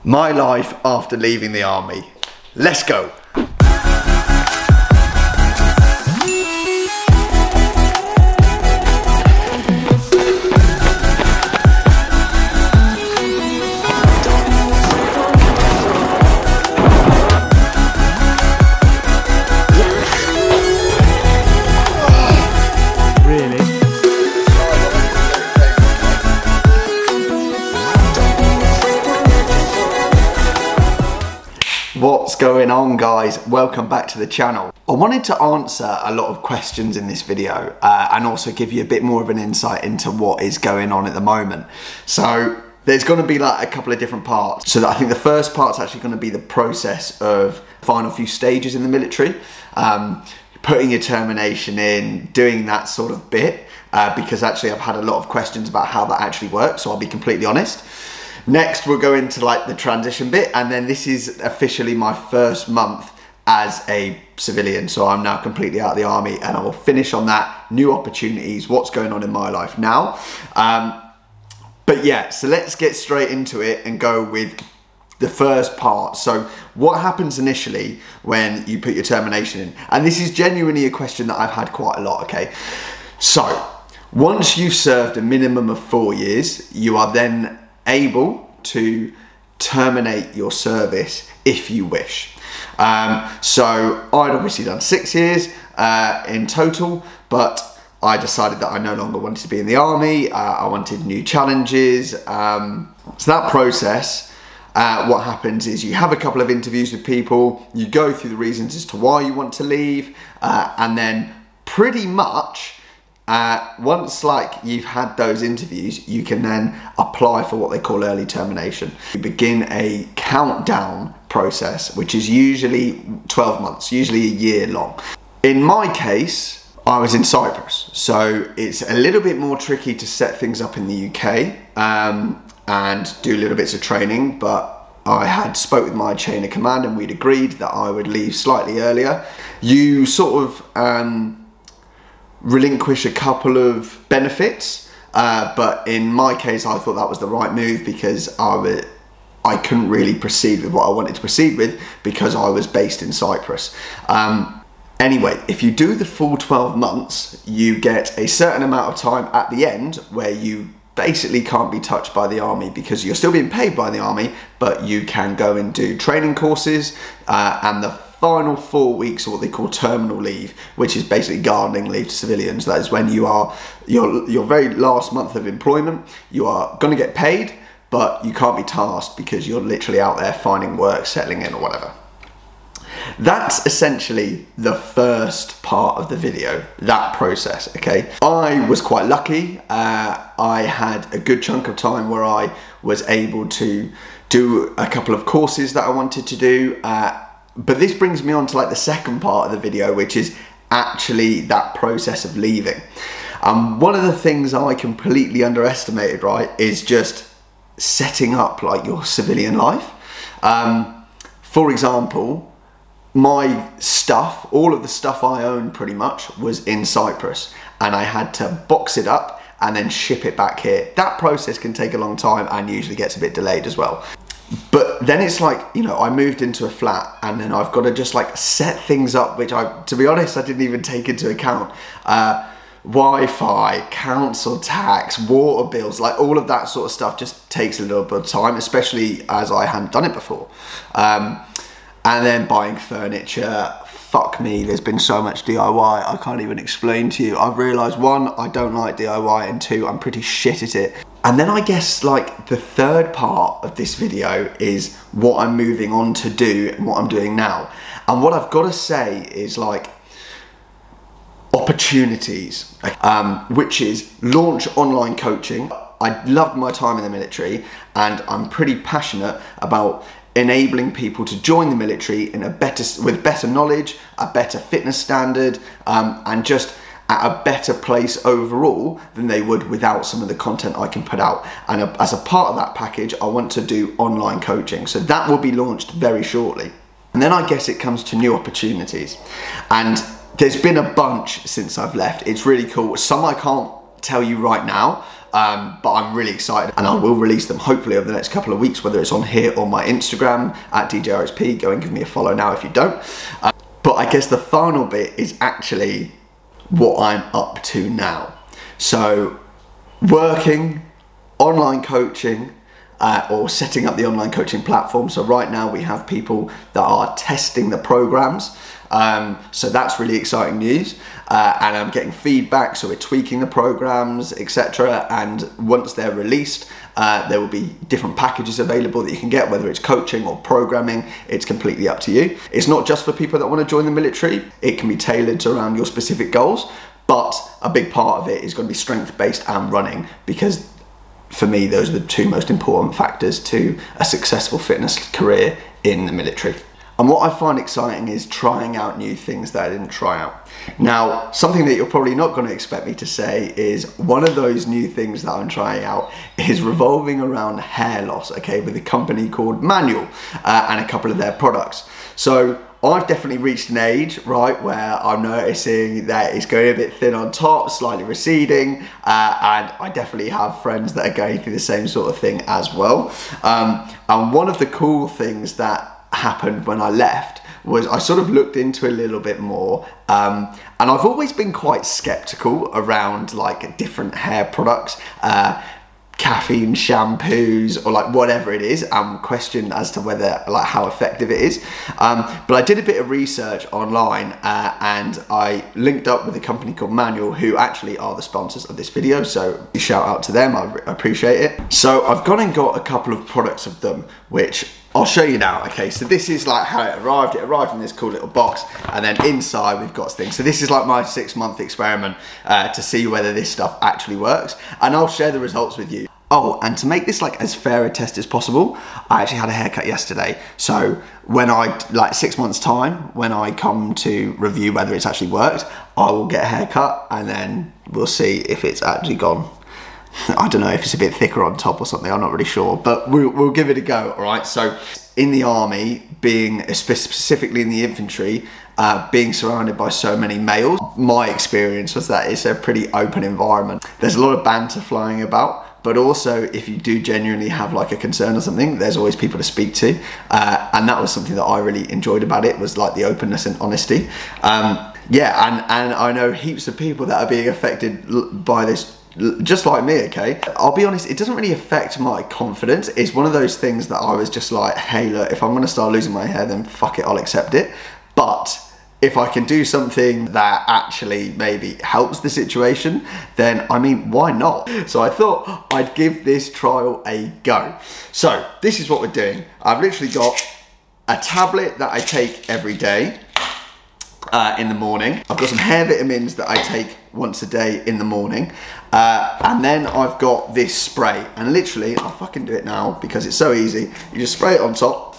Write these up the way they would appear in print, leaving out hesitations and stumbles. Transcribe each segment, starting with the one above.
My life after leaving the army. Let's go. What's going on, guys? Welcome back to the channel. I wanted to answer a lot of questions in this video and also give you a bit more of an insight into what is going on at the moment. So there's going to be like a couple of different parts. So I think the first part's actually going to be the process of final few stages in the military, putting your termination in, doing that sort of bit, because actually I've had a lot of questions about how that actually works, so I'll be completely honest. Next, we'll go into like the transition bit, and then this is officially my first month as a civilian. So I'm now completely out of the army, and I will finish on that, new opportunities, what's going on in my life now. But yeah, so let's get straight into it and go with the first part. So what happens initially when you put your termination in? And this is genuinely a question that I've had quite a lot, okay? So once you've served a minimum of 4 years, you are then able to terminate your service if you wish. So I'd obviously done 6 years in total, but I decided that I no longer wanted to be in the army. I wanted new challenges. So that process, what happens is you have a couple of interviews with people, you go through the reasons as to why you want to leave, and then pretty much once like you've had those interviews, you can then apply for what they call early termination. You begin a countdown process, which is usually 12 months, usually a year long. In my case, I was in Cyprus, so it's a little bit more tricky to set things up in the UK and do little bits of training, but I had spoke with my chain of command and we'd agreed that I would leave slightly earlier. You sort of relinquish a couple of benefits, but in my case I thought that was the right move because I couldn't really proceed with what I wanted to proceed with because I was based in Cyprus. Anyway, if you do the full 12 months, you get a certain amount of time at the end where you basically can't be touched by the army because you're still being paid by the army, but you can go and do training courses, and the final 4 weeks are what they call terminal leave, which is basically gardening leave to civilians. That is when you are your very last month of employment. You are going to get paid, but you can't be tasked because you're literally out there finding work, settling in or whatever. That's essentially the first part of the video, that process, okay? I was quite lucky. I had a good chunk of time where I was able to do a couple of courses that I wanted to do, but this brings me on to like the second part of the video, which is actually that process of leaving. One of the things I completely underestimated, right, is just setting up like your civilian life. For example, my stuff, all of the stuff I own pretty much was in Cyprus, and I had to box it up and then ship it back here. That process can take a long time and usually gets a bit delayed as well. But then it's like, you know, I moved into a flat and then I've got to just like set things up, which to be honest, I didn't even take into account. Wi-Fi, council tax, water bills, like all of that sort of stuff just takes a little bit of time, especially as I hadn't done it before. And then buying furniture, fuck me, there's been so much DIY, I can't even explain to you. I've realised, one, I don't like DIY, and two, I'm pretty shit at it. And then I guess like the third part of this video is what I'm moving on to do and what I'm doing now. And what I've got to say is like opportunities, which is launch online coaching. I loved my time in the military and I'm pretty passionate about enabling people to join the military in with better knowledge, a better fitness standard, and just at a better place overall than they would without some of the content I can put out. And as a part of that package, I want to do online coaching. So that will be launched very shortly. And then I guess it comes to new opportunities. And there's been a bunch since I've left. It's really cool. Some I can't not tell you right now, but I'm really excited, and I will release them hopefully over the next couple of weeks, whether it's on here or my Instagram at djrxp. Go and give me a follow now if you don't. But I guess the final bit is actually what I'm up to now. So working, online coaching, or setting up the online coaching platform. So right now we have people that are testing the programs. So that's really exciting news, and I'm getting feedback, so we're tweaking the programs, etc. And once they're released, there will be different packages available that you can get, whether it's coaching or programming. It's completely up to you. It's not just for people that want to join the military. It can be tailored to around your specific goals, but a big part of it is going to be strength-based and running, because for me, those are the two most important factors to a successful fitness career in the military. And what I find exciting is trying out new things that I didn't try out. Now, something that you're probably not going to expect me to say is one of those new things that I'm trying out is revolving around hair loss, okay, with a company called Manual and a couple of their products. So I've definitely reached an age, right, where I'm noticing that it's going a bit thin on top, slightly receding, and I definitely have friends that are going through the same sort of thing as well. And one of the cool things that happened when I left was I sort of looked into a little bit more, and I've always been quite skeptical around like different hair products, caffeine shampoos, or like whatever it is, and questioned as to whether, like, how effective it is. But I did a bit of research online, and I linked up with a company called Manual, who actually are the sponsors of this video, so shout out to them, I appreciate it. So I've gone and got a couple of products of them, which I'll show you now. Okay, so this is like how it arrived. It arrived in this cool little box, and then inside we've got things. So this is like my 6-month experiment to see whether this stuff actually works, and I'll share the results with you. Oh, and to make this like as fair a test as possible, I actually had a haircut yesterday. So when like 6 months time, when I come to review whether it's actually worked, I will get a haircut, and then we'll see if it's actually gone. I don't know if it's a bit thicker on top or something, I'm not really sure, but we'll give it a go, all right? So in the army, being specifically in the infantry, being surrounded by so many males, my experience was that it's a pretty open environment. There's a lot of banter flying about, but also if you do genuinely have like a concern or something, there's always people to speak to. And that was something that I really enjoyed about it, was like the openness and honesty. Yeah, and I know heaps of people that are being affected by this, just like me, okay? I'll be honest, it doesn't really affect my confidence. It's one of those things that I was just like, hey, look, if I'm gonna start losing my hair, then fuck it, I'll accept it. But if I can do something that actually maybe helps the situation, then I mean, why not? So I thought I'd give this trial a go. So this is what we're doing. I've literally got a tablet that I take every day in the morning. I've got some hair vitamins that I take once a day in the morning. And then I've got this spray, and literally, I'll fucking do it now because it's so easy. You just spray it on top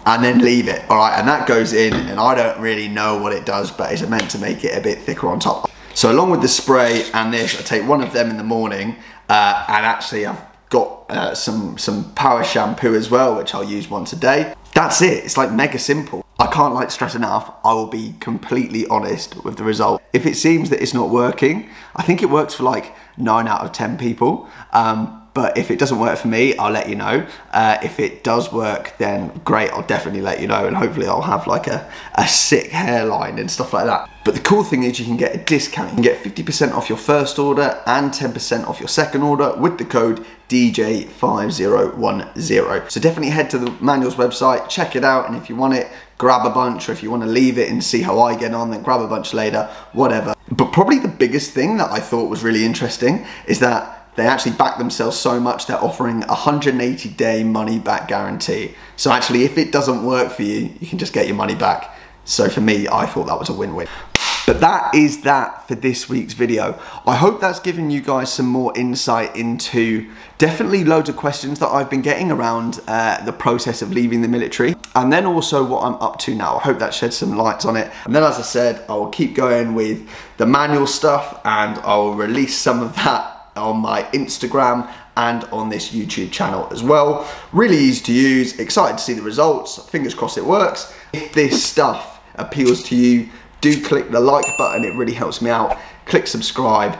and then leave it, all right? And that goes in, and I don't really know what it does, but it's meant to make it a bit thicker on top. So along with the spray and this, I take one of them in the morning, and actually I've got some power shampoo as well, which I'll use once a day. That's it, it's like mega simple. I can't like stress enough, I will be completely honest with the result. If it seems that it's not working, I think it works for like 9 out of 10 people. But if it doesn't work for me, I'll let you know. If it does work, then great, I'll definitely let you know, and hopefully I'll have like a sick hairline and stuff like that. But the cool thing is you can get a discount. You can get 50% off your first order and 10% off your second order with the code DJ5010. So definitely head to the Manual's website, check it out, and if you want it, grab a bunch, or if you want to leave it and see how I get on, then grab a bunch later, whatever. But probably the biggest thing that I thought was really interesting is that they actually back themselves so much, they're offering a 180-day money-back guarantee. So actually, if it doesn't work for you, you can just get your money back. So for me, I thought that was a win-win. But that is that for this week's video. I hope that's given you guys some more insight into definitely loads of questions that I've been getting around the process of leaving the military, and then also what I'm up to now. I hope that sheds some lights on it. And then, as I said, I will keep going with the Manual stuff, and I will release some of that on my Instagram and on this YouTube channel as well. Really easy to use, excited to see the results, fingers crossed it works. If this stuff appeals to you, do click the like button, it really helps me out. click subscribe,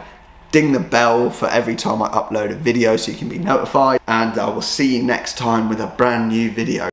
ding the bell for every time I upload a video so you can be notified, and I will see you next time with a brand new video.